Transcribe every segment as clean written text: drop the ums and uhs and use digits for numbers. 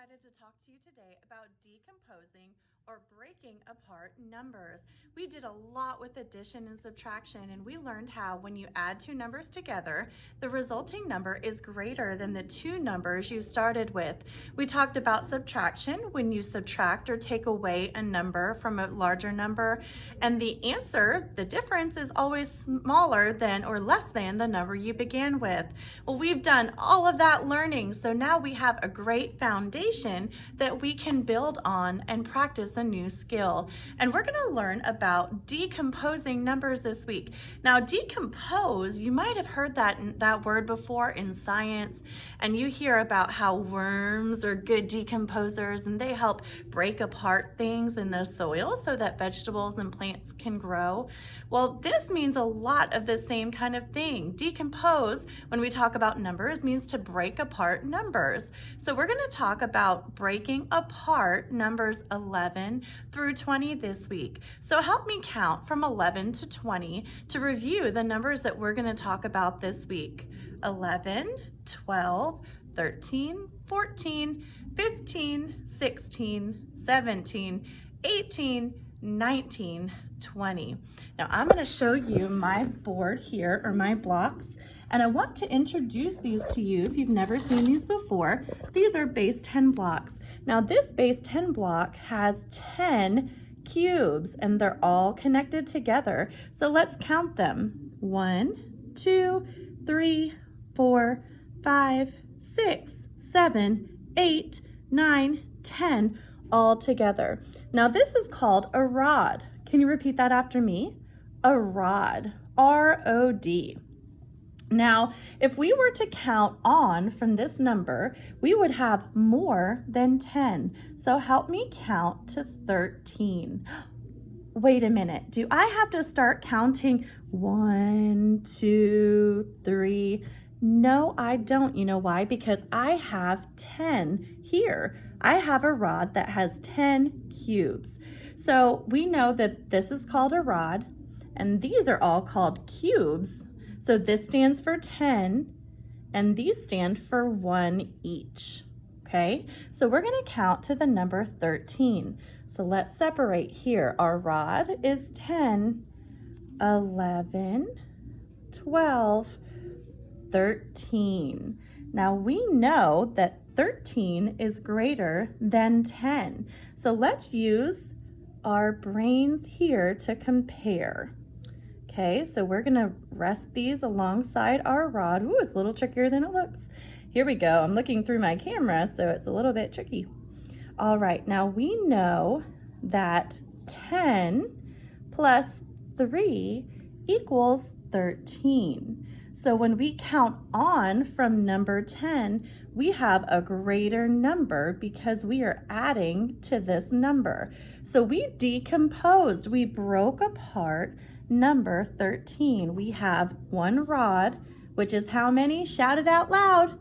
excited to talk to you today about decomposing or breaking apart numbers. We did a lot with addition and subtraction, and we learned how when you add two numbers together, the resulting number is greater than the two numbers you started with. We talked about subtraction, when you subtract or take away a number from a larger number, and the answer, the difference, is always smaller than or less than the number you began with. Well, we've done all of that learning, so now we have a great foundation that we can build on and practice a new skill. And we're going to learn about decomposing numbers this week. Now, decompose, you might have heard that word before in science, and you hear about how worms are good decomposers and they help break apart things in the soil so that vegetables and plants can grow. Well, this means a lot of the same kind of thing. Decompose, when we talk about numbers, means to break apart numbers. So we're going to talk about breaking apart numbers 11 through 20 this week. So help me count from 11 to 20 to review the numbers that we're going to talk about this week. 11, 12, 13, 14, 15, 16, 17, 18, 19, 20. Now I'm going to show you my board here, or my blocks, and I want to introduce these to you if you've never seen these before. These are base 10 blocks. Now this base 10 block has 10 cubes and they're all connected together. So let's count them. 1, 2, 3, 4, 5, 6, 7, 8, 9, 10 all together. Now this is called a rod. Can you repeat that after me? A rod, R-O-D. Now, if we were to count on from this number, we would have more than 10. So help me count to 13. Wait a minute, do I have to start counting 1, 2, 3? No, I don't. You know why? Because I have 10 here. I have a rod that has 10 cubes. So we know that this is called a rod, and these are all called cubes. So this stands for 10, and these stand for 1 each, okay? So we're gonna count to the number 13. So let's separate here. Our rod is 10, 11, 12, 13. Now we know that 13 is greater than 10. So let's use our brains here to compare. Okay, so we're gonna rest these alongside our rod. Ooh, it's a little trickier than it looks. Here we go. I'm looking through my camera, so it's a little bit tricky. All right, now we know that 10 plus 3 equals 13. So when we count on from number 10, we have a greater number because we are adding to this number. So we decomposed, we broke apart number 13. We have one rod, which is how many? Shout it out loud.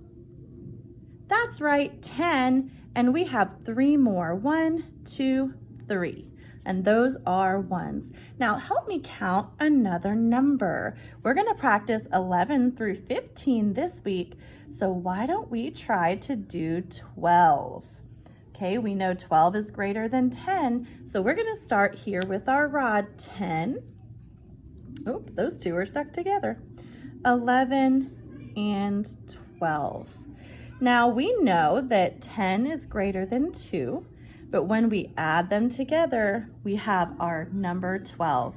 That's right, 10. And we have 3 more. 1, 2, 3. And those are ones. Now help me count another number. We're going to practice 11 through 15 this week. So why don't we try to do 12? Okay, we know 12 is greater than 10. So we're going to start here with our rod. 10. Oops, those two are stuck together. 11 and 12. Now we know that 10 is greater than 2, but when we add them together, we have our number 12.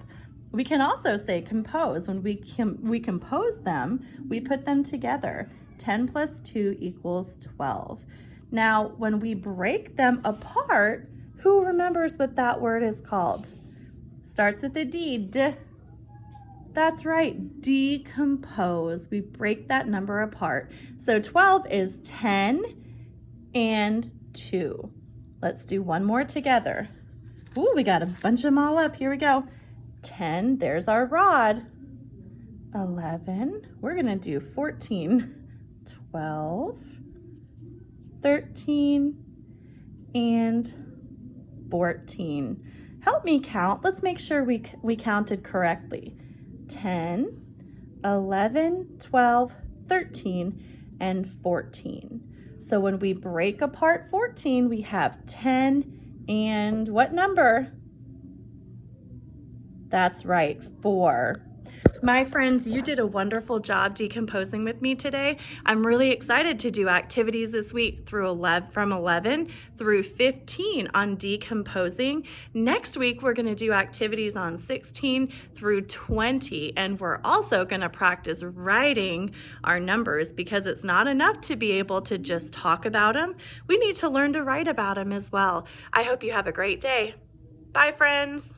We can also say compose. When we compose them, we put them together. 10 plus 2 equals 12. Now, when we break them apart, who remembers what that word is called? Starts with a D. That's right, decompose. We break that number apart. So 12 is 10 and 2. Let's do one more together. Ooh, we got a bunch of them all up. Here we go. 10, there's our rod. 11, we're gonna do 14, 12, 13, and 14. Help me count. Let's make sure we counted correctly. 10, 11, 12, 13, and 14. So when we break apart 14, we have 10 and what number? That's right, 4. My friends, you did a wonderful job decomposing with me today. I'm really excited to do activities this week from 11 through 15 on decomposing. Next week, we're going to do activities on 16 through 20, and we're also going to practice writing our numbers because it's not enough to be able to just talk about them. We need to learn to write about them as well. I hope you have a great day. Bye, friends.